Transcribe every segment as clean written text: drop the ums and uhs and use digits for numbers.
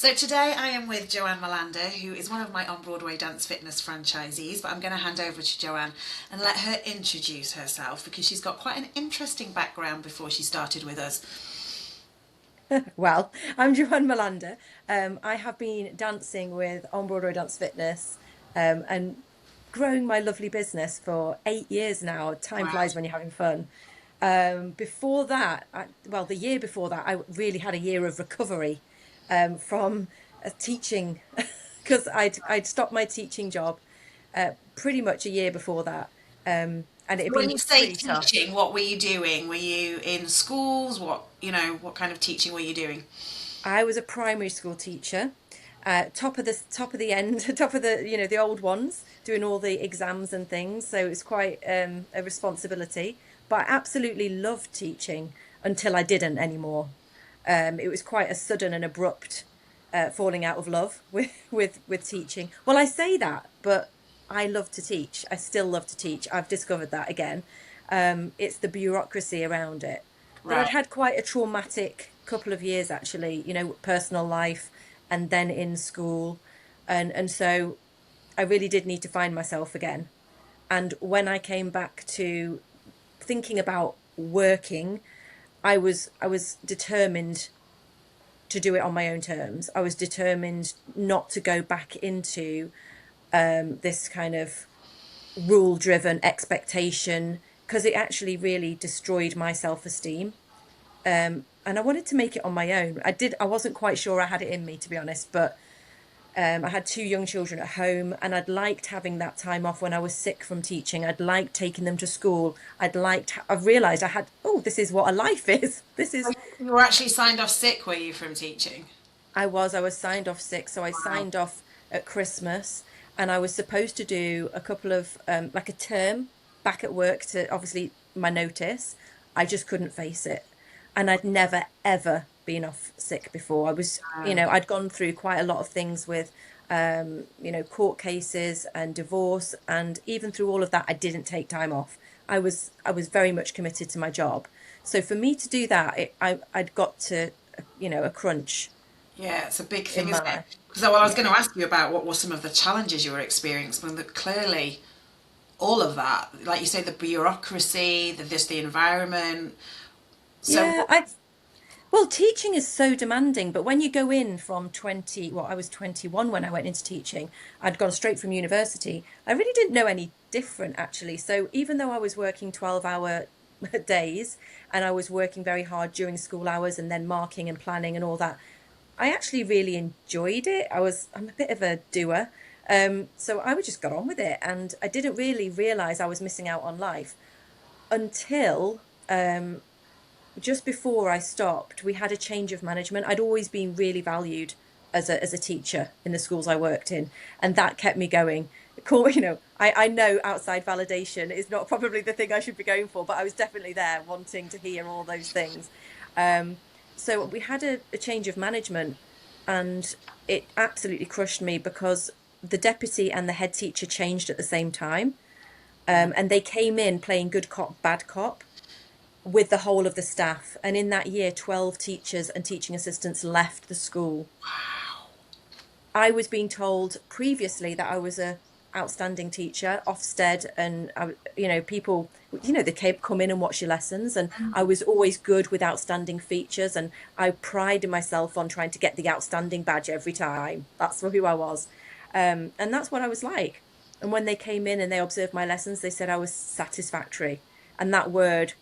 So today I am with Joanne Melander, who is one of my On Broadway Dance Fitness franchisees, but I'm going to hand over to Joanne and let her introduce herself because she's got quite an interesting background before she started with us. Well, I'm Joanne Melander. I have been dancing with On Broadway Dance Fitness and growing my lovely business for 8 years now. Time Wow. flies when you're having fun. Before that, the year before that, I really had a year of recovery from teaching because I'd stopped my teaching job pretty much a year before that, and it had So when been you say pretty tough. teaching, what were you doing? Were you in schools? What kind of teaching were you doing? I was a primary school teacher, top of the end, top of the old ones, doing all the exams and things. So it was quite a responsibility. But I absolutely loved teaching until I didn't anymore. It was quite a sudden and abrupt falling out of love with teaching. Well, I say that, but I love to teach. I still love to teach. I've discovered that again. It's the bureaucracy around it. But I'd Right. had quite a traumatic couple of years actually, personal life and then in school. And so I really did need to find myself again. And when I came back to thinking about working, I was determined to do it on my own terms. I was determined not to go back into this kind of rule driven expectation because it actually really destroyed my self esteem. And I wanted to make it on my own. I wasn't quite sure I had it in me, to be honest, but I had two young children at home and I'd liked having that time off when I was sick from teaching. I'd liked taking them to school. I've realized this is what a life is. This So is, you were actually signed off sick, were you, from teaching? I was signed off sick. So I Wow. signed off at Christmas and I was supposed to do a couple of, like a term back at work to obviously my notice. I just couldn't face it. And I'd never, ever been off sick before. I'd gone through quite a lot of things with, court cases and divorce. And even through all of that, I didn't take time off. I was very much committed to my job. So for me to do that, I'd got to, a crunch Yeah, it's a big thing, in my isn't it? life. Because I was Yeah. going to ask you about what were some of the challenges you were experiencing, but clearly all of that, like you say, the bureaucracy, the environment. So Yeah, well, teaching is so demanding, but when you go in from 20, well, I was 21 when I went into teaching. I'd gone straight from university. I really didn't know any different actually. So even though I was working 12-hour days and I was working very hard during school hours and then marking and planning and all that, I actually really enjoyed it. I'm a bit of a doer. So I would just got on with it and I didn't really realize I was missing out on life until just before I stopped, we had a change of management. I'd always been really valued as a teacher in the schools I worked in, and that kept me going. Cool, I know outside validation is not probably the thing I should be going for, but I was definitely there wanting to hear all those things. Um, so we had a change of management, and it absolutely crushed me because the deputy and the head teacher changed at the same time, and they came in playing good cop, bad cop with the whole of the staff. And in that year, 12 teachers and teaching assistants left the school. I was being told previously that I was a outstanding teacher, Ofsted, and people, they came come in and watch your lessons, and I was always good with outstanding features, and I prided myself on trying to get the outstanding badge every time. That's who I was, and that's what I was like. And when they came in and they observed my lessons, they said I was satisfactory, and that word,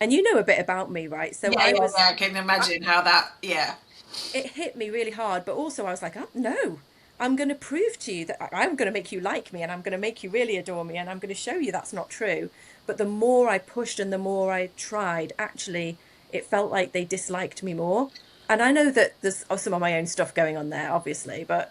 and you know a bit about me, right? So yeah, I yeah, was yeah, I can imagine how that. Yeah. it hit me really hard, but also I was like, oh, no, I'm going to prove to you that I'm going to make you like me and I'm going to make you really adore me and I'm going to show you that's not true. But the more I pushed and the more I tried, actually, it felt like they disliked me more. And I know that there's some of my own stuff going on there, obviously, but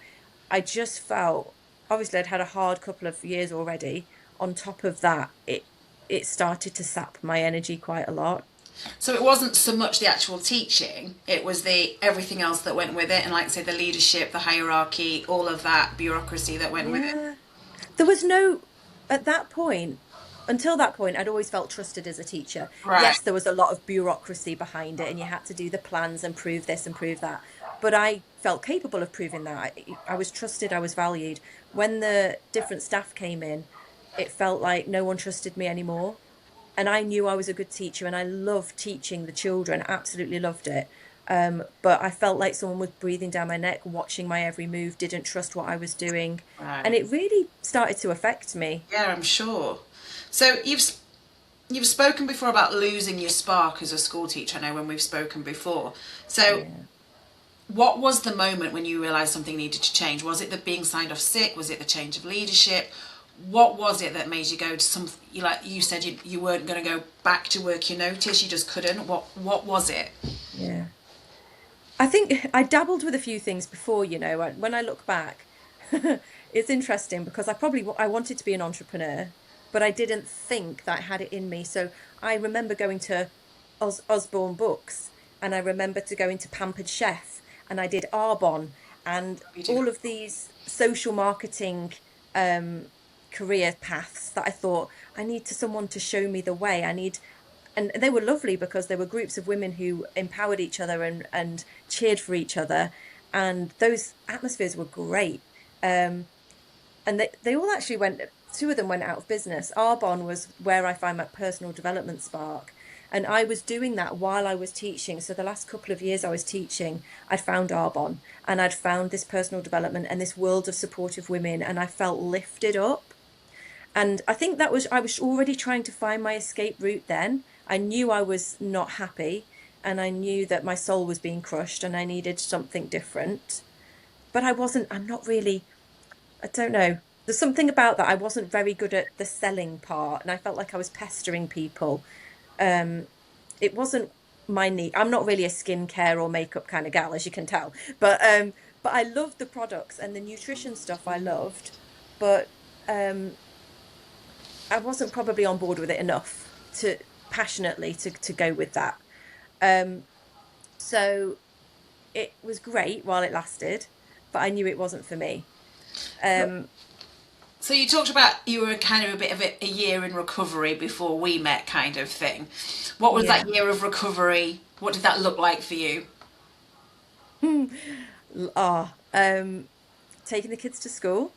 I just felt obviously I'd had a hard couple of years already. On top of that, it started to sap my energy quite a lot. So it wasn't so much the actual teaching; it was the everything else that went with it, and like say the leadership, the hierarchy, all of that bureaucracy that went with it. Yeah. There was no, at that point, until that point, I'd always felt trusted as a teacher. Right. Yes, there was a lot of bureaucracy behind it, and you had to do the plans and prove this and prove that. But I felt capable of proving that. I was trusted, I was valued. When the different staff came in, it felt like no one trusted me anymore. And I knew I was a good teacher, and I loved teaching the children, absolutely loved it. But I felt like someone was breathing down my neck, watching my every move, didn't trust what I was doing. And Right. it really started to affect me. Yeah, I'm sure. So you've spoken before about losing your spark as a school teacher. I know when we've spoken before. So Yeah. what was the moment when you realised something needed to change? Was it the being signed off sick? Was it the change of leadership? What was it that made you go to some? You like you said you weren't going to go back to work your notice. You just couldn't. What was it? Yeah. I think I dabbled with a few things before, you know, when I look back, it's interesting because I wanted to be an entrepreneur, but I didn't think that I had it in me. So I remember going to Osborne Books, and I remember to going to Pampered Chef, and I did Arbonne and You do. all of these social marketing um, career paths that I thought I need to someone to show me the way. And they were lovely because there were groups of women who empowered each other and cheered for each other, and those atmospheres were great. And they all actually went, two of them went out of business. Arbonne was where I find my personal development spark, and I was doing that while I was teaching. So the last couple of years I was teaching, I'd found Arbonne, and I'd found this personal development and this world of supportive women, and I felt lifted up. And I think that was, I was already trying to find my escape route then. I knew I was not happy, and I knew that my soul was being crushed and I needed something different. But I'm not really, I don't know. There's something about that. I wasn't very good at the selling part, and I felt like I was pestering people. It wasn't my need. I'm not really a skincare or makeup kind of gal, as you can tell. But I loved the products and the nutrition stuff I loved. But um, I wasn't probably on board with it enough to passionately to go with that. Um, so it was great while it lasted, but I knew it wasn't for me. Um, So you talked about you were kind of a bit of a year in recovery before we met, kind of thing. What was yeah. that year of recovery? What did that look like for you? Ah, taking the kids to school.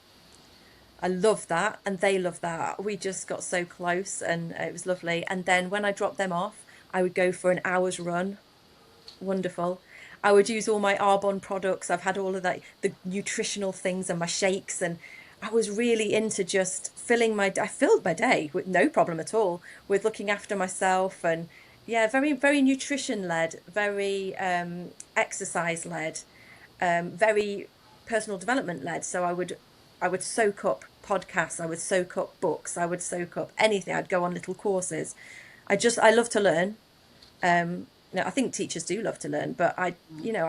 I love that, and they love that. We just got so close, and it was lovely. And then when I dropped them off, I would go for an hour's run. Wonderful. I would use all my Arbonne products. I've had all of that, the nutritional things and my shakes, and I was really into just I filled my day with no problem at all with looking after myself. And yeah, very, very nutrition led, very exercise led, very personal development led. So I would soak up podcasts, I would soak up books, I would soak up anything. I'd go on little courses. I love to learn. No, I think teachers do love to learn, but I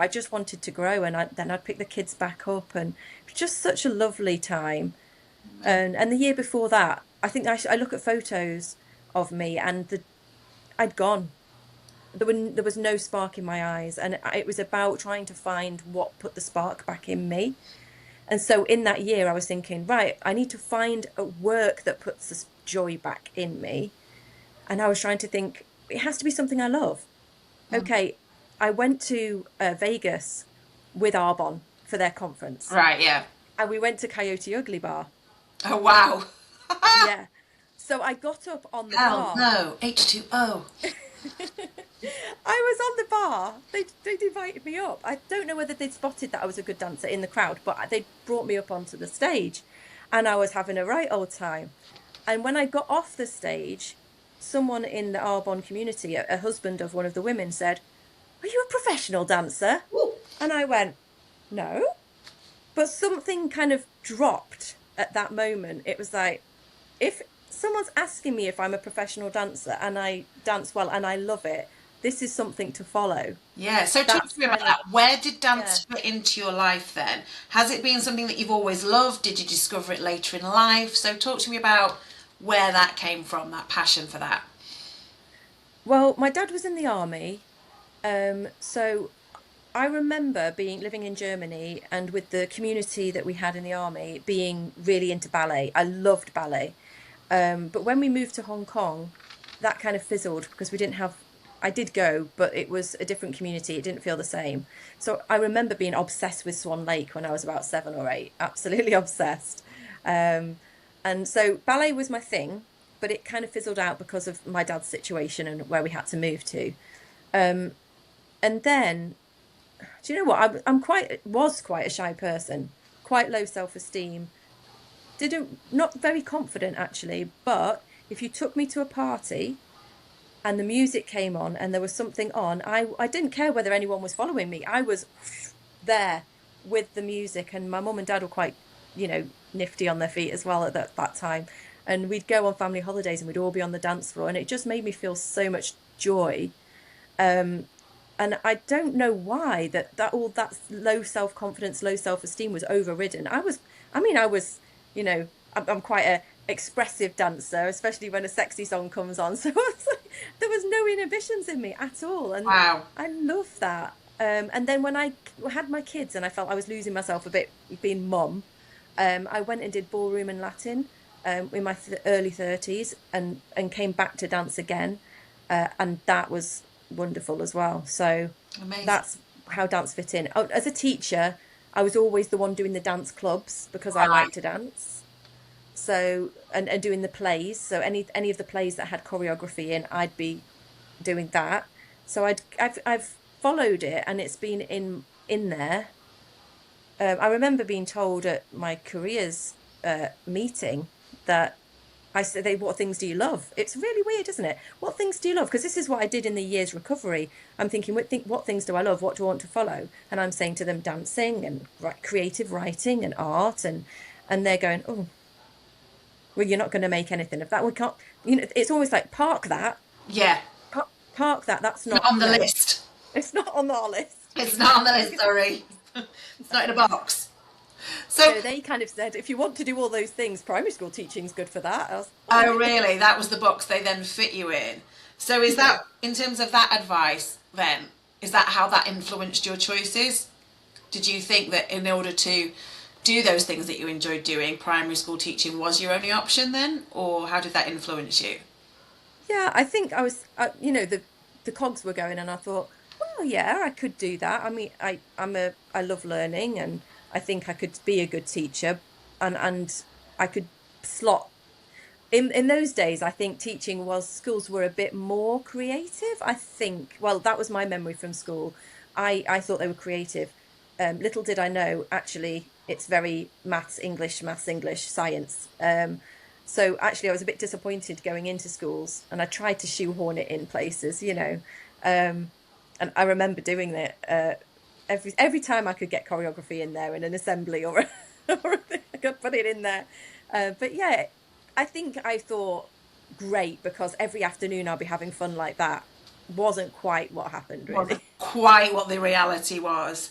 just wanted to grow, and then I'd pick the kids back up, and it was just such a lovely time. And the year before that, I think I look at photos of me, and I'd gone. There was no spark in my eyes, and it was about trying to find what put the spark back in me. And so in that year, I was thinking, right, I need to find a work that puts this joy back in me. And I was trying to think, it has to be something I love. Okay, I went to Vegas with Arbonne for their conference, Right, yeah. and we went to Coyote Ugly Bar. Oh, wow. Yeah. So I got up on the Hell bar. no. H2O. I was on the bar. They'd invited me up. I don't know whether they'd spotted that I was a good dancer in the crowd, but they brought me up onto the stage, and I was having a right old time. And when I got off the stage, someone in the Arbonne community, a husband of one of the women, said, "Are you a professional dancer?" Ooh. And I went, "No." But something kind of dropped at that moment. It was like, if someone's asking me if I'm a professional dancer and I dance well and I love it, this is something to follow. Yeah, so talk That's to me about kind of, that. Where did yeah. dance fit into your life then? Has it been something that you've always loved? Did you discover it later in life? So talk to me about where that came from, that passion for that. Well, my dad was in the army. So I remember living in Germany, and with the community that we had in the army being really into ballet. I loved ballet. But when we moved to Hong Kong, that kind of fizzled because we didn't have. I did go, but it was a different community. It didn't feel the same. So I remember being obsessed with Swan Lake when I was about 7 or 8. Absolutely obsessed. Um, and so ballet was my thing, but it kind of fizzled out because of my dad's situation and where we had to move to. And then, do you know what? I'm quite was quite a shy person, quite low self-esteem. Didn't Not very confident actually, but if you took me to a party and the music came on and there was something on, I didn't care whether anyone was following me. I was there with the music, and my mum and dad were quite, nifty on their feet as well at that time. And we'd go on family holidays and we'd all be on the dance floor, and it just made me feel so much joy. And I don't know why that all that low self-confidence, low self-esteem was overridden. I was, I'm quite a expressive dancer, especially when a sexy song comes on. So there was no inhibitions in me at all, and Wow. I love that. And then when I had my kids and I felt I was losing myself a bit being mum, I went and did ballroom and Latin in my early 30s, and came back to dance again, and that was wonderful as well. So Amazing. that's how dance fit in. Oh, as a teacher, I was always the one doing the dance clubs because I Right. like to dance. So and doing the plays. So any of the plays that had choreography in, I'd be doing that. So I've followed it, and it's been in there. I remember being told at my careers meeting that I said, "What things do you love?" It's really weird, isn't it? What things do you love? Because this is what I did in the year's recovery. I'm thinking, what things do I love? What do I want to follow? And I'm saying to them, dancing and creative writing and art, and they're going, "Oh, well, you're not going to make anything of that. We can't." It's always like park that, Yeah. park that. That's Not not, on the list. it's not on our list. It's not on the list, sorry. It's not in a box. So, So they kind of said, if you want to do all those things, primary school teaching's good for that. I was, oh, really? That was the box they then fit you in. So, is yeah. that, in terms of that advice, then, is that how that influenced your choices? Did you think that in order to do those things that you enjoyed doing, primary school teaching was your only option then? Or how did that influence you? Yeah, I think I was, the cogs were going, and I thought, well, yeah, I could do that. I mean, I love learning, and I think I could be a good teacher, and I could slot in those days. I think teaching was schools were a bit more creative. I think, well, that was my memory from school. I thought they were creative. Little did I know, actually, it's very maths, English, science. So actually, I was a bit disappointed going into schools, and I tried to shoehorn it in places. And I remember doing it every time I could get choreography in there in an assembly or, I could put it in there. But yeah, I think I thought great because every afternoon I'll be having fun like that. Wasn't quite what happened, Wasn't really. quite what the reality was.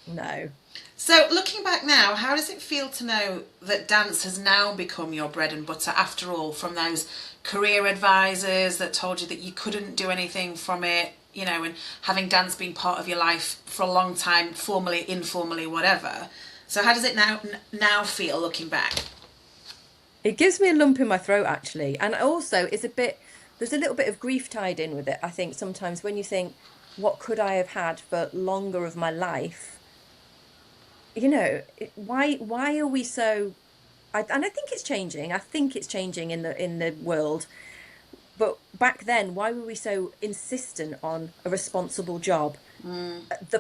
No. So, looking back now, how does it feel to know that dance has now become your bread and butter after all, from those career advisors that told you that you couldn't do anything from it, and having dance been part of your life for a long time, formally, informally, whatever. So, how does it now feel looking back? It gives me a lump in my throat, actually. And also, there's a little bit of grief tied in with it. I think sometimes when you think, what could I have had for longer of my life? Why are we so, and I think it's changing. I think it's changing in the world. But back then, why were we so insistent on a responsible job? The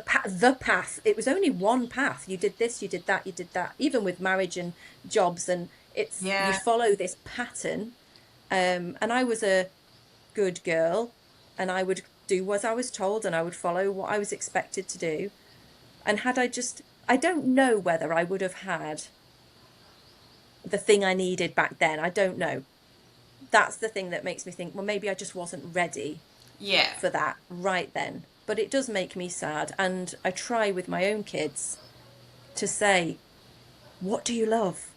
path. It was only one path. You did this, you did that, you did that. Even with marriage and jobs, and you Yeah, follow this pattern. And I was a good girl, and I would do what I was told, and I would follow what I was expected to do. And I don't know whether I would have had the thing I needed back then. I don't know. That's the thing that makes me think, well, maybe I just wasn't ready yeah. for that right then. But it does make me sad. And I try with my own kids to say, what do you love?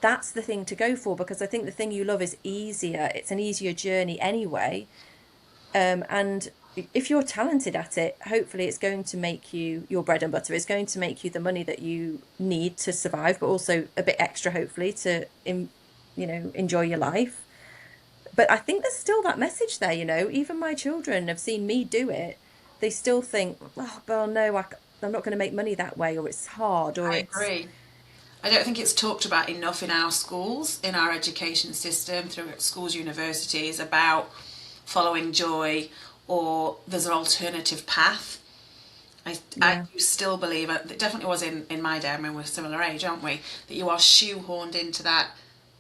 That's the thing to go for, because I think the thing you love is easier. It's an easier journey anyway. And if you're talented at it, hopefully it's going to make you your bread and butter. It's going to make you the money that you need to survive, but also a bit extra, hopefully, to enjoy your life. But I think there's still that message there, even my children have seen me do it. They still think, oh, well, no, I'm not going to make money that way, or it's hard, or I it's, agree. I don't think it's talked about enough in our schools, in our education system, through schools, universities, about following joy, or there's an alternative path. I yeah, do still believe, it definitely was in my day, I mean, we're similar age, aren't we, that you are shoehorned into that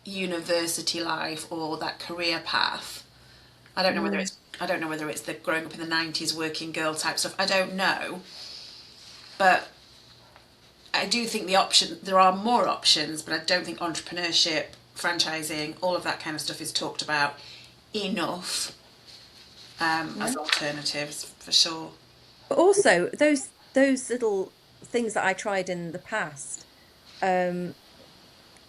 university life or that career path. I don't know whether it's the growing up in the 90s working girl type stuff. I don't know. But I do think there are more options, but I don't think entrepreneurship, franchising, all of that kind of stuff is talked about enough yeah. as alternatives, for sure. But also those little things that I tried in the past, um,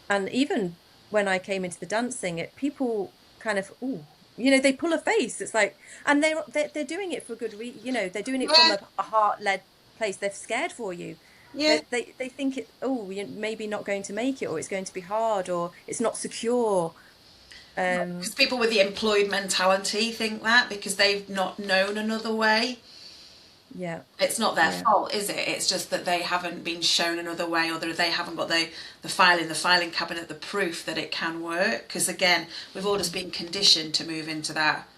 and even when I came into the dancing, people kind of, ooh, they pull a face. It's like, and they're doing it for good they're doing it from Yeah, a heart-led place. They're scared for you. yeah. They think you're maybe not going to make it, or it's going to be hard, or it's not secure. Because Um, people with the employed mentality think that because they've not known another way. yeah, It's not their yeah, fault, is it? It's just that they haven't been shown another way, or that they haven't got the filing cabinet, the proof that it can work. Because again, we've all just been conditioned to move into that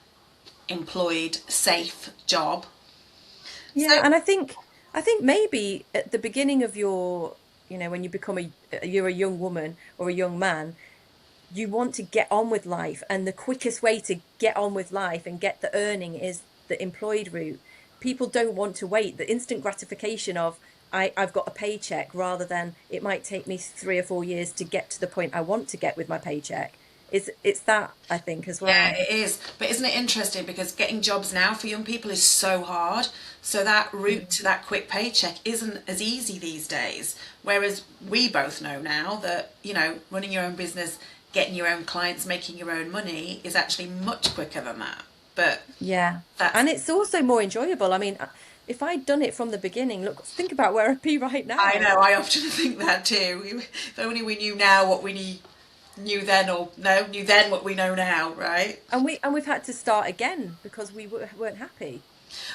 employed, safe job. So yeah. And I think maybe at the beginning of your, when you become you're a young woman or a young man, you want to get on with life, and the quickest way to get on with life and get the earning is the employed route. People don't want to wait. The instant gratification of I've got a paycheck, rather than it might take me 3 or 4 years to get to the point I want to get with my paycheck. It's that, I think, as yeah, well. it is. But isn't it interesting? Because getting jobs now for young people is so hard. So that route to that quick paycheck isn't as easy these days. Whereas we both know now that, running your own business, getting your own clients, making your own money is actually much quicker than that. But Yeah. that's, And it's also more enjoyable. I mean, if I'd done it from the beginning, look, think about where I'd be right I now. know, I often think that too. If only we knew now what knew then, or no, knew then what we know now, right? And we've had to start again because we weren't happy.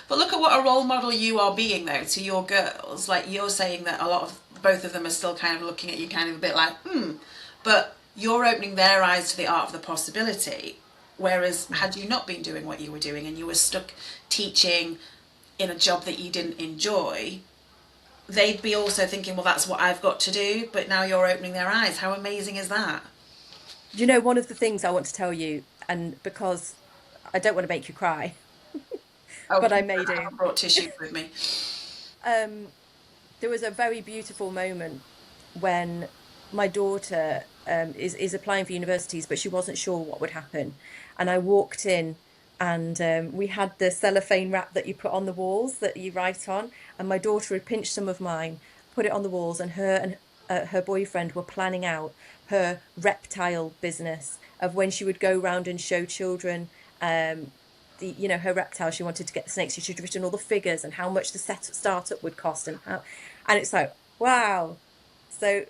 But look at what a role model you are being, though, to your girls. Like you're saying that a lot of both of them are still kind of looking at you, kind of a bit like, but you're opening their eyes to the art of the possibility. Whereas, had you not been doing what you were doing and you were stuck teaching in a job that you didn't enjoy, they'd be also thinking, well, that's what I've got to do. But now you're opening their eyes. How amazing is that? One of the things I want to tell you, and because I don't want to make you cry, Oh, but I may I do. have brought tissues with me. Um, there was a very beautiful moment when my daughter is applying for universities, but she wasn't sure what would happen. And I walked in, and we had the cellophane wrap that you put on the walls that you write on. And my daughter had pinched some of mine, put it on the walls, and her boyfriend were planning out her reptile business of when she would go round and show children her reptile. She wanted to get the snakes. She should have written all the figures and how much the startup would cost, and it's like, wow. So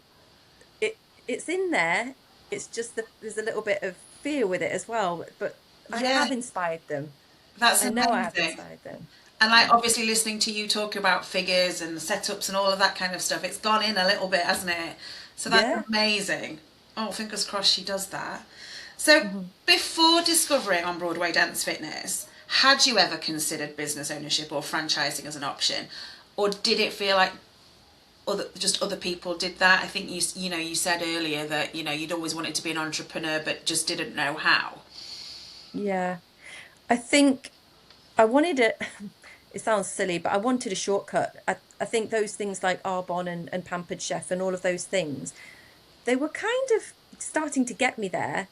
it's in there. It's just that there's a little bit of fear with it as well. But I Yeah, have inspired them. that's I know I have amazing. inspired them. And like Yeah. obviously listening to you talk about figures and setups and all of that kind of stuff, it's gone in a little bit, hasn't it? So that's Yeah. amazing. Oh, fingers crossed she does that. So Mhm. before discovering On Broadway Dance Fitness, had you ever considered business ownership or franchising as an option? Or did it feel like other people did that? I think you said earlier that you'd always wanted to be an entrepreneur but just didn't know how. Yeah. I think I wanted it. It sounds silly, but I wanted a shortcut. I think those things like Arbonne and Pampered Chef and all of those things, they were kind of starting to get me there.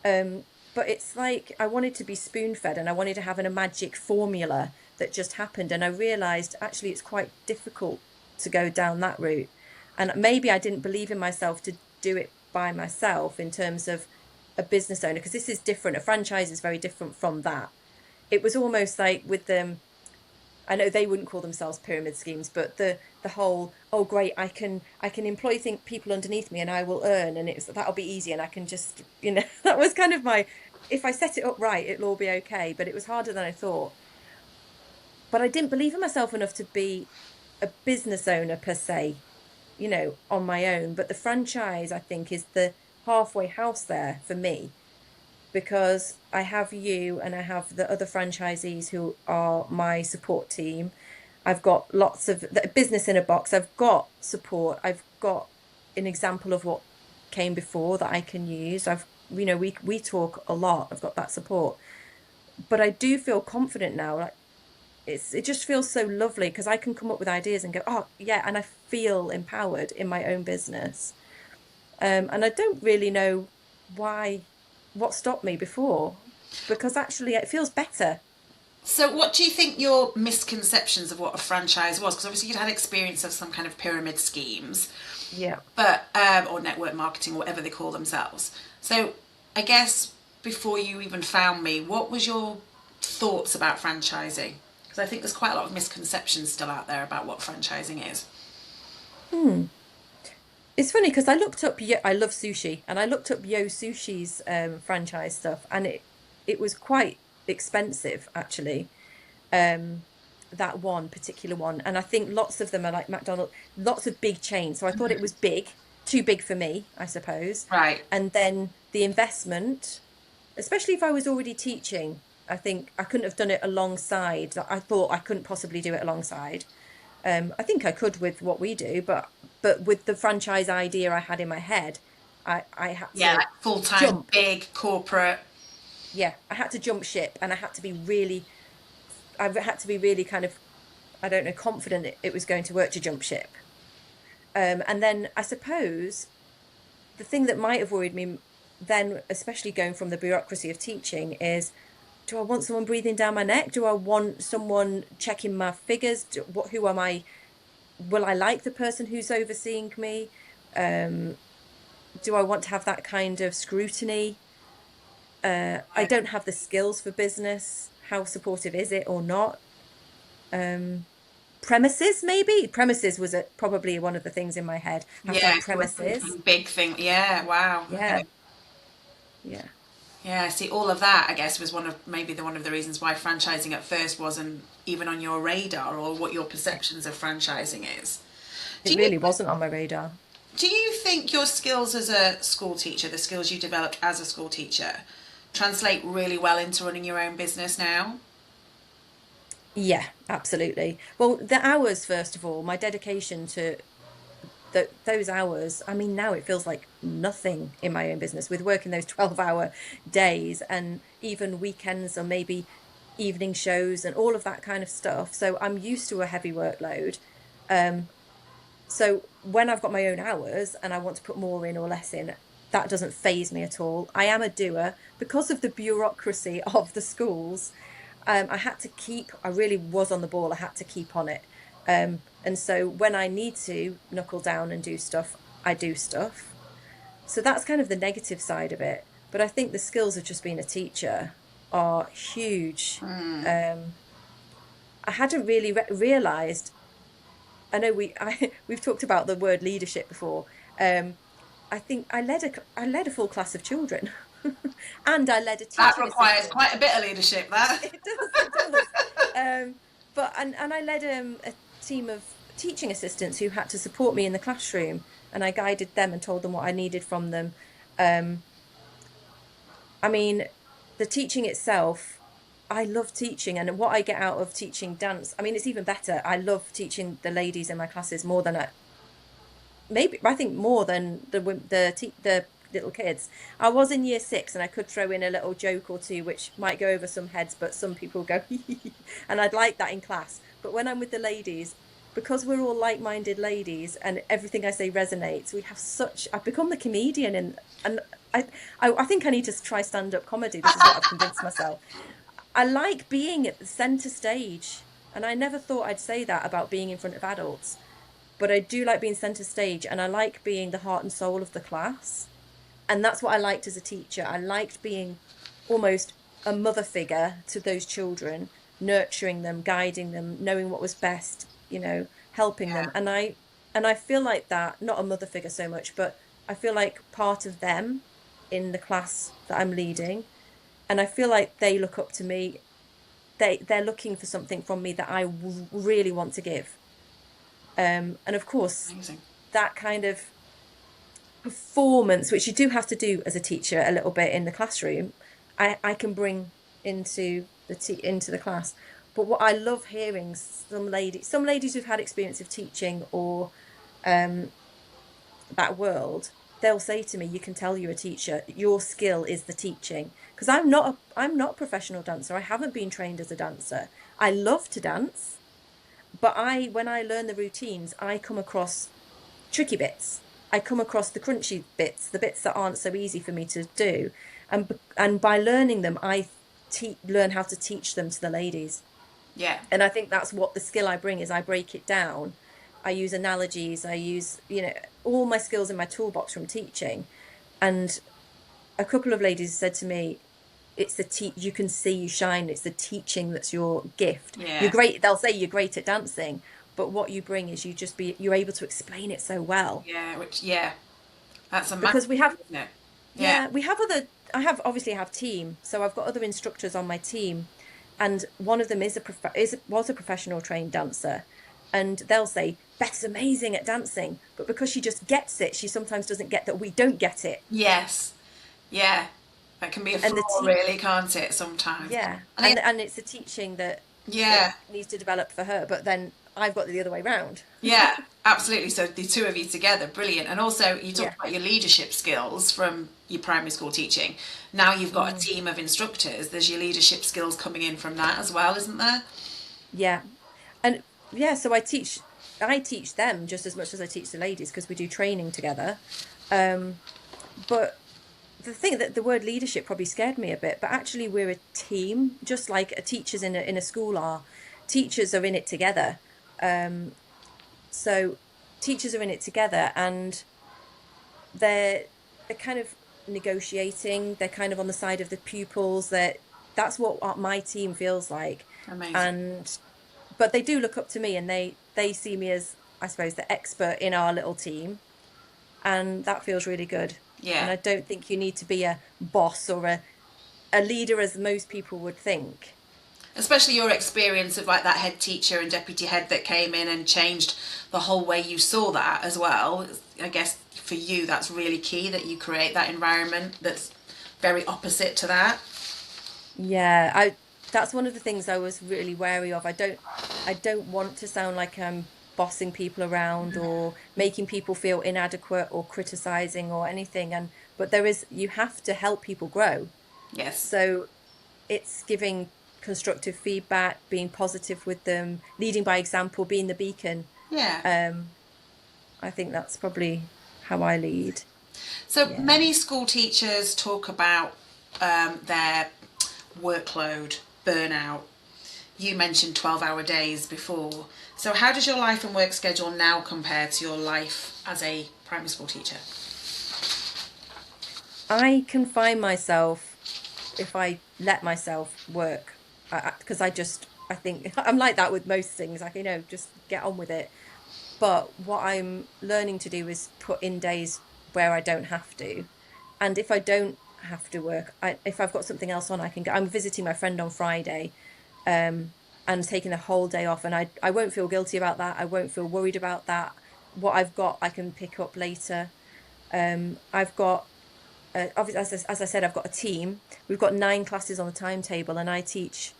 Um, but it's like I wanted to be spoon fed, and I wanted to have a magic formula that just happened. And I realized actually it's quite difficult to go down that route. And maybe I didn't believe in myself to do it by myself in terms of a business owner, because this is different. A franchise is very different from that. It was almost like with them. I know they wouldn't call themselves pyramid schemes, but the whole, oh great, I can employ people underneath me and I will earn, and that'll be easy and I can just, that was kind of my, if I set it up right, it'll all be okay. But it was harder than I thought. But I didn't believe in myself enough to be a business owner per se, on my own. But the franchise, I think, is the halfway house there for me, because I have you and I have the other franchisees who are my support team. I've got lots of the business in a box. I've got support. I've got an example of what came before that I can use. We talk a lot. I've got that support. But I do feel confident now. Like it just feels so lovely because I can come up with ideas and go, oh yeah, and I feel empowered in my own business. And I don't really know why, what stopped me before, because actually it feels better. So, what do you think your misconceptions of what a franchise was? Because obviously you'd had experience of some kind of pyramid schemes, Yeah. but or network marketing, whatever they call themselves. So, I guess before you even found me, what was your thoughts about franchising? Because I think there's quite a lot of misconceptions still out there about what franchising is. Hmm. It's funny because I love sushi, and I looked up Yo Sushi's franchise stuff, and it was quite expensive actually. Um, that one particular one, and I think lots of them are like McDonald's, lots of big chains. So I thought it was big, too big for me, I suppose. Right. And then the investment, especially if I was already teaching, I think I couldn't have done it alongside. I thought I couldn't possibly do it alongside. I think I could with what we do, but with the franchise idea I had in my head, I had Yeah, to like full time, jump. big corporate. Yeah, I had to jump ship, and I had to be really kind of, I don't know, confident it was going to work to jump ship. And then I suppose the thing that might have worried me then, especially going from the bureaucracy of teaching, is, do I want someone breathing down my neck? Do I want someone checking my figures? Who am I? Will I like the person who's overseeing me? Um, do I want to have that kind of scrutiny? I don't have the skills for business. How supportive is it or not? Um, Premises, maybe. Premises was probably one of the things in my head. Have to Yeah, have so a full premises. time, big thing. Yeah, wow. Yeah, Okay. yeah. Yeah, see, all of that, I guess, was one of the reasons why franchising at first wasn't even on your radar or what your perceptions of franchising is. Do It you really wasn't on my radar. do you think your skills as a school teacher, the skills you developed as a school teacher, translate really well into running your own business now? Yeah, absolutely. Well, the hours, first of all, my dedication to those hours, I mean, now it feels like nothing in my own business with working those 12-hour days and even weekends or maybe evening shows and all of that kind of stuff. So I'm used to a heavy workload. Um, so when I've got my own hours and I want to put more in or less in, that doesn't phase me at all. I am a doer because of the bureaucracy of the schools. I really was on the ball. I had to keep on it. And so when I need to knuckle down and do stuff, I do stuff. So that's kind of the negative side of it. But I think the skills of just being a teacher are huge. Um, I hadn't really realized. I know we've talked about the word leadership before. Um, I think I led a full class of children, and I led a That teaching requires assistant. quite a bit of leadership, that. It does, it does. But and I led a team of teaching assistants who had to support me in the classroom, and I guided them and told them what I needed from them. Um, I mean, the teaching itself, I love teaching, and what I get out of teaching dance, I mean, it's even better. I love teaching the ladies in my classes more than maybe I think more than the little kids. I was in year 6 and I could throw in a little joke or two which might go over some heads, but some people go and I'd like that in class. But when I'm with the ladies, because we're all like-minded ladies and everything I say resonates, we have such I've become the comedian, and I think I need to try stand-up comedy. This is what I've convinced myself. I like being at the center stage, and I never thought I'd say that about being in front of adults, but I do like being center stage, and I like being the heart and soul of the class. And that's what I liked as a teacher. I liked being almost a mother figure to those children, nurturing them, guiding them, knowing what was best, helping them. Yeah. And I feel like that, not a mother figure so much, but I feel like part of them in the class that I'm leading, and I feel like they look up to me. They're looking for something from me that I really want to give. And of course, Amazing. that kind of performance, which you do have to do as a teacher a little bit in the classroom, I can bring into the class. But what I love hearing, some ladies who've had experience of teaching or that world, they'll say to me, "You can tell you're a teacher. Your skill is the teaching." Because I'm not a professional dancer. I haven't been trained as a dancer. I love to dance, but when I learn the routines, I come across tricky bits. I come across the crunchy bits, the bits that aren't so easy for me to do, and by learning them, I learn how to teach them to the ladies. Yeah. And I think that's what the skill I bring is. I break it down. I use analogies. I use all my skills in my toolbox from teaching. And a couple of ladies said to me, "It's you can see you shine. It's the teaching that's your gift. You're Yeah. great." They'll say you're great at dancing, but what you bring is you're able to explain it so well. Yeah. Yeah. That's a Because massive, we have, isn't it? Yeah. yeah, obviously I have team, so I've got other instructors on my team, and one of them was a professional trained dancer, and they'll say Beth's amazing at dancing, but because she just gets it, she sometimes doesn't get that we don't get it. Yes. Yeah. That can be a And the flaw, really, can't it, sometimes? yeah, And and it's the teaching that yeah. needs to develop for her, but then I've got the other way round. Yeah, absolutely. So the two of you together, brilliant. And also, you Yeah. talked about your leadership skills from your primary school teaching. Now you've got a team of instructors. There's your leadership skills coming in from that as well, isn't there? Yeah. And yeah, so I teach them just as much as I teach the ladies because we do training together. But the thing that the word leadership probably scared me a bit, but actually we're a team, just like teachers in a school are. Teachers are in it together. So teachers are in it together, and they're they're kind of negotiating. They're kind of on the side of the pupils. That's what my team feels like. Amazing. And but they do look up to me, and they see me as, I suppose, the expert in our little team, and that feels really good. And Yeah. I don't think you need to be a boss or a leader as most people would think. Especially your experience of like that head teacher and deputy head that came in and changed the whole way you saw that as well. I guess for you, that's really key that you create that environment that's very opposite to that. Yeah, that's one of the things I was really wary of. I don't want to sound like I'm bossing people around or making people feel inadequate or criticizing or anything. But you have to help people grow. Yes. So it's giving constructive feedback, being positive with them, leading by example, being the beacon. Yeah. Um, I think that's probably how I lead. So Yeah. many school teachers talk about their workload, burnout. You mentioned 12-hour days before. So how does your life and work schedule now compare to your life as a primary school teacher? I confine myself if I let myself work, because I think I'm like that with most things, like, just get on with it. But what I'm learning to do is put in days where I don't have to. And if I don't have to work, if I've got something else on, I can go. I'm visiting my friend on Friday, and taking the whole day off. And I won't feel guilty about that. I won't feel worried about that. What I've got, I can pick up later. I've got, obviously, as I said, I've got a team. We've got 9 classes on the timetable, and I teach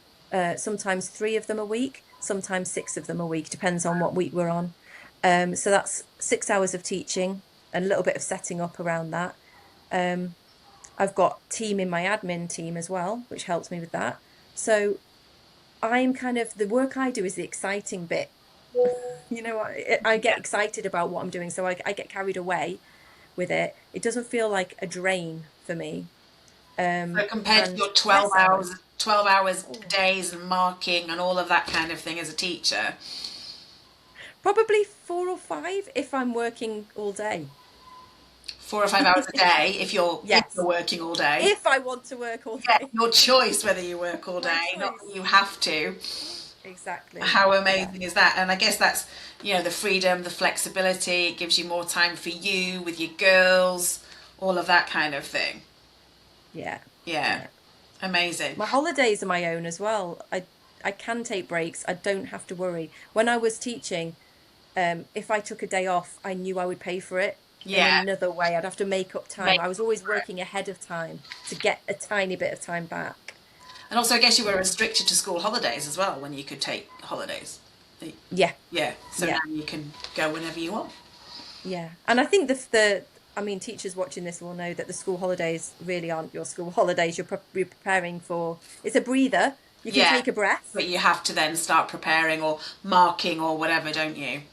sometimes 3 of them a week, sometimes 6 of them a week, depends on what week we're on. So that's 6 hours of teaching and a little bit of setting up around that. I've got team in my admin team as well, which helps me with that. So I'm kind of, the work I do is the exciting bit. I get excited about what I'm doing, so I get carried away with it. It doesn't feel like a drain for me. So compared to And your 12 less hours, hours. 12 hours Oh, days and marking and all of that kind of thing as a teacher. probably 4 or 5 if I'm working all day. 4 or 5 hours a day if you're Yes. working all day. If I want to work all Yeah, day. your choice whether you work all My day, not that choice. you have to. Exactly. How Yeah. amazing is that? And I guess that's, the freedom, the flexibility, it gives you more time for you with your girls, all of that kind of thing. Yeah. Yeah, Yeah. amazing. My holidays are my own as well. I can take breaks. I don't have to worry. When I was teaching, if I took a day off, I knew I would pay for it in Yeah, another way. I'd have to make up time. make I was always for it. working ahead of time to get a tiny bit of time back. And also, I guess you were Yeah. restricted to school holidays as well when you could take holidays. Yeah. Yeah, so now Yeah. you can go whenever you want. Yeah. And I think the I mean, teachers watching this will know that the school holidays really aren't your school holidays. You're preparing for, it's a breather. You can Yeah, take a breath. but you have to then start preparing or marking or whatever, don't you?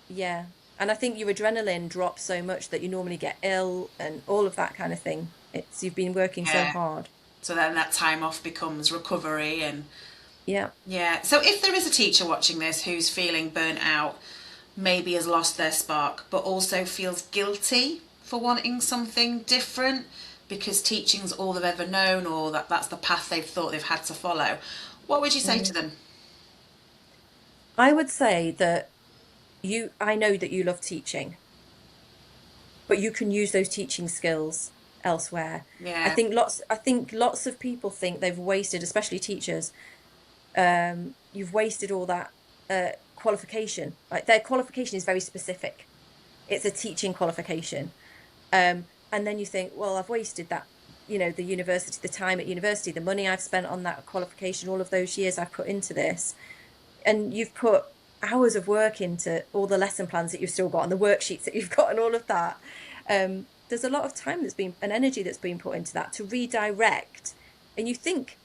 Yeah. And I think your adrenaline drops so much that you normally get ill and all of that kind of thing. It's you've been working so Yeah. hard. So then that time off becomes recovery and Yeah. yeah. So if there is a teacher watching this who's feeling burnt out, maybe has lost their spark, but also feels guilty for wanting something different because teaching's all they've ever known or that's the path they've thought they've had to follow, what would you say to Mm. them? I would say that I know that you love teaching, but you can use those teaching skills elsewhere. Yeah. I think lots of people think they've wasted, especially teachers, you've wasted all that qualification. Like their qualification is very specific. It's a teaching qualification. And then you think, well, I've wasted that, the university, the time at university, the money I've spent on that qualification, all of those years I've put into this. And you've put hours of work into all the lesson plans that you've still got and the worksheets that you've got and all of that. There's a lot of time that's been and energy that's been put into that to redirect. And you think,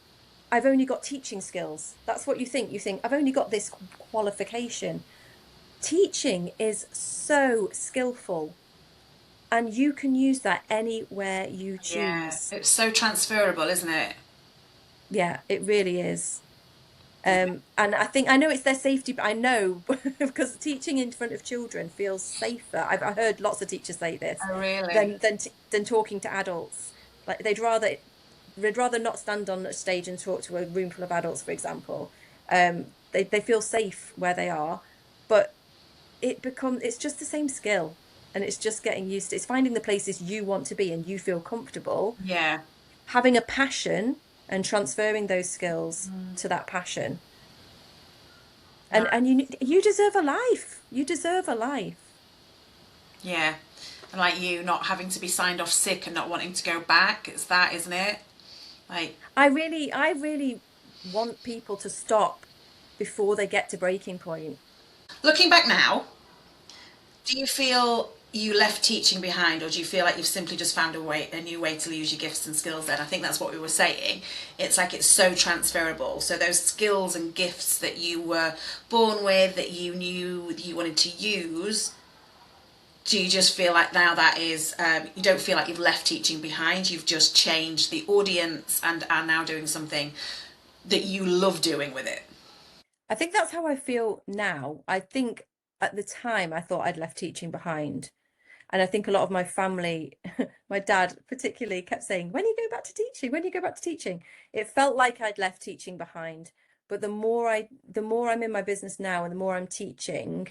I've only got teaching skills. That's what you think. You think, I've only got this qualification. Teaching is so skillful and you can use that anywhere you Yeah. choose. It's so transferable, isn't it? Yeah, it really is. And I know it's their safety, but I know because teaching in front of children feels safer. I heard lots of teachers say this Oh, really? than talking to adults. Like they'd rather not stand on a stage and talk to a room full of adults, for example. They feel safe where they are, but it's just the same skill, and it's just getting used to. It's finding the places you want to be and you feel comfortable, Yeah. having a passion and transferring those skills to that passion. No. And you deserve a life. You deserve a life. Yeah. And like you not having to be signed off sick and not wanting to go back. It's that, isn't it? Like, I really want people to stop before they get to breaking point. looking back now, do you feel you left teaching behind, or do you feel like you've simply just found a new way to use your gifts and skills then? I think that's what we were saying. It's like it's so transferable. So those skills and gifts that you were born with, that you knew that you wanted to use, do you just feel like now that is, you don't feel like you've left teaching behind, you've just changed the audience and are now doing something that you love doing with it? I think that's how I feel now. I think at the time I thought I'd left teaching behind. And I think a lot of my family, my dad particularly, kept saying, when you go back to teaching, when you go back to teaching. It felt like I'd left teaching behind. But the more I'm in my business now and the more I'm teaching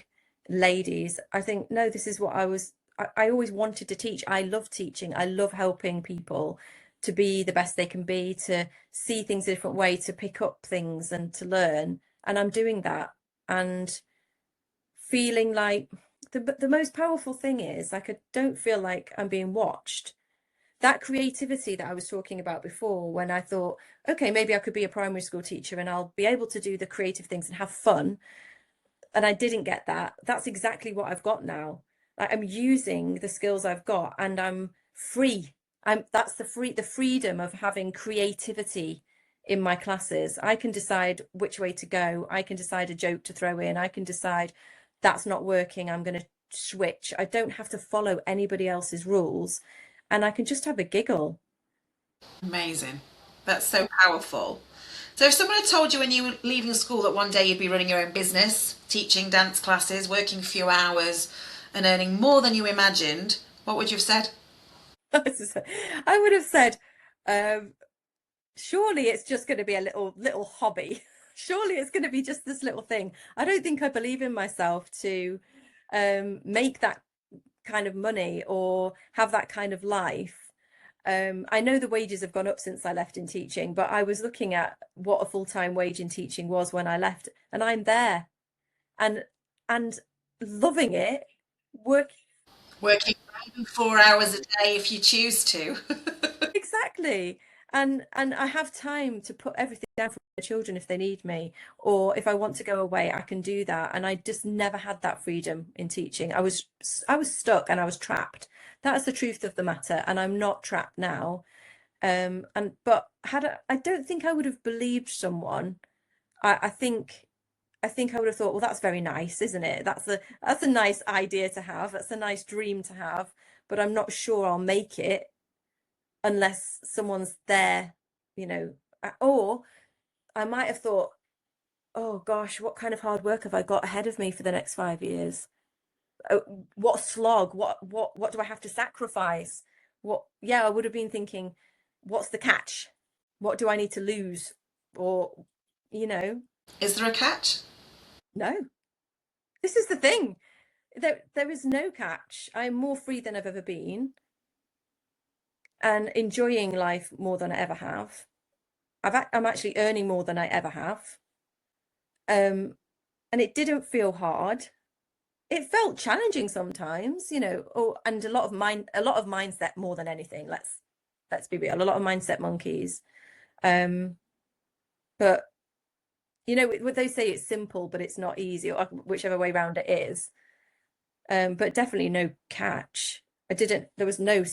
ladies, I think, no, this is what I always wanted to teach. I love teaching. I love helping people to be the best they can be, to see things a different way, to pick up things and to learn. And I'm doing that. And feeling like the most powerful thing is like I don't feel like I'm being watched. That creativity that I was talking about before, when I thought, okay, maybe I could be a primary school teacher and I'll be able to do the creative things and have fun, and I didn't get that. That's exactly what I've got now. Like I'm using the skills I've got and I'm free. That's the freedom of having creativity in my classes. I can decide which way to go. I can decide a joke to throw in. I can decide that's not working. I'm going to switch. I don't have to follow anybody else's rules and I can just have a giggle. Amazing. That's so powerful. So if someone had told you when you were leaving school that one day you'd be running your own business, teaching dance classes, working a few hours and earning more than you imagined, what would you have said? I would have said, um, surely it's just going to be a little hobby. Surely it's going to be just this little thing. I don't think I believe in myself to make that kind of money or have that kind of life. I know the wages have gone up since I left in teaching, but I was looking at what a full-time wage in teaching was when I left, and I'm there and and loving it. Work Working maybe 4 hours a day if you choose to. exactly. And I have time to put everything down for the children if they need me, or if I want to go away, I can do that. And I just never had that freedom in teaching. I was stuck and I was trapped. That's the truth of the matter, and I'm not trapped now. And but I don't think I would have believed someone. I think I would have thought, well, that's very nice, isn't it? That's a nice idea to have. That's a nice dream to have, but I'm not sure I'll make it unless someone's there, you know. Or I might have thought, oh gosh, what kind of hard work have I got ahead of me for the next 5 years? What slog? What do I have to sacrifice? Yeah, I would have been thinking, what's the catch? What do I need to lose? Or, you know, Is there a catch? no. This is the thing. There is no catch. I'm more free than I've ever been and enjoying life more than I ever have. I'm actually earning more than I ever have. Um, and it didn't feel hard. It felt challenging sometimes, oh, and a lot of mindset more than anything. Let's be real, a lot of mindset monkeys. Um, but what they say, it's simple, but it's not easy, or whichever way around it is. But definitely no catch. There was no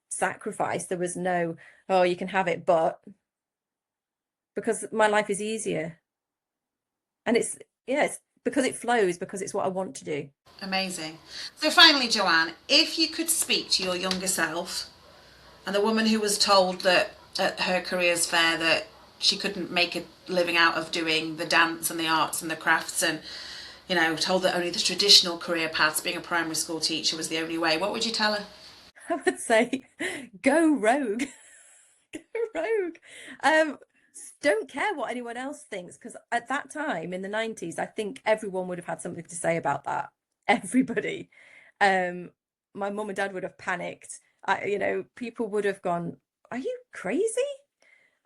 sacrifice. There was no, oh, you can have it, but because my life is easier. And it's because it flows, because it's what I want to do. Amazing. So finally, Joanne, if you could speak to your younger self and the woman who was told that at her careers fair that she couldn't make a living out of doing the dance and the arts and the crafts and, told that only the traditional career paths, being a primary school teacher, was the only way, what would you tell her? I would say go rogue. Go rogue. Um, don't care what anyone else thinks, because at that time in the 90s, I think everyone would have had something to say about that. Everybody. Um, my mum and dad would have panicked. People would have gone, "Are you crazy?"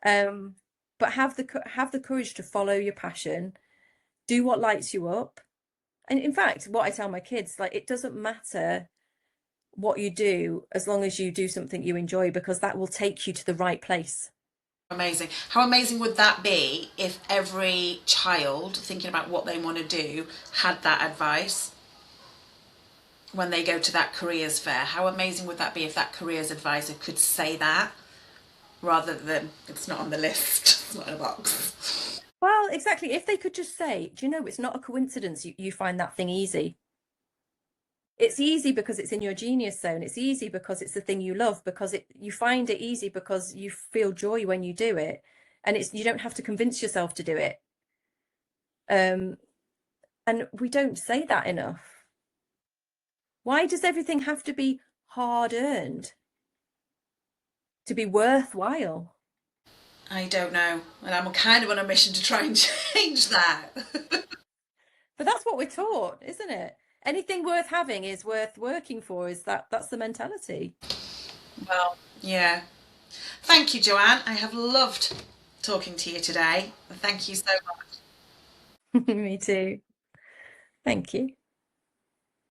Um, but have the courage to follow your passion, do what lights you up. And in fact, what I tell my kids, like, it doesn't matter what you do as long as you do something you enjoy, because that will take you to the right place. Amazing. How amazing would that be if every child thinking about what they want to do had that advice when they go to that careers fair? How amazing would that be if that careers advisor could say that rather than it's not on the list, it's not in a box? Well, exactly. If they could just say, do you know, it's not a coincidence you find that thing easy. It's easy because it's in your genius zone. It's easy because it's the thing you love, because you find it easy because you feel joy when you do it. And you don't have to convince yourself to do it. Um, and we don't say that enough. Why does everything have to be hard earned to be worthwhile? I don't know. And I'm kind of on a mission to try and change that. But that's what we're taught, isn't it? Anything worth having is worth working for. That's the mentality. Well, yeah. Thank you, Joanne. I have loved talking to you today. Thank you so much. Me too. Thank you.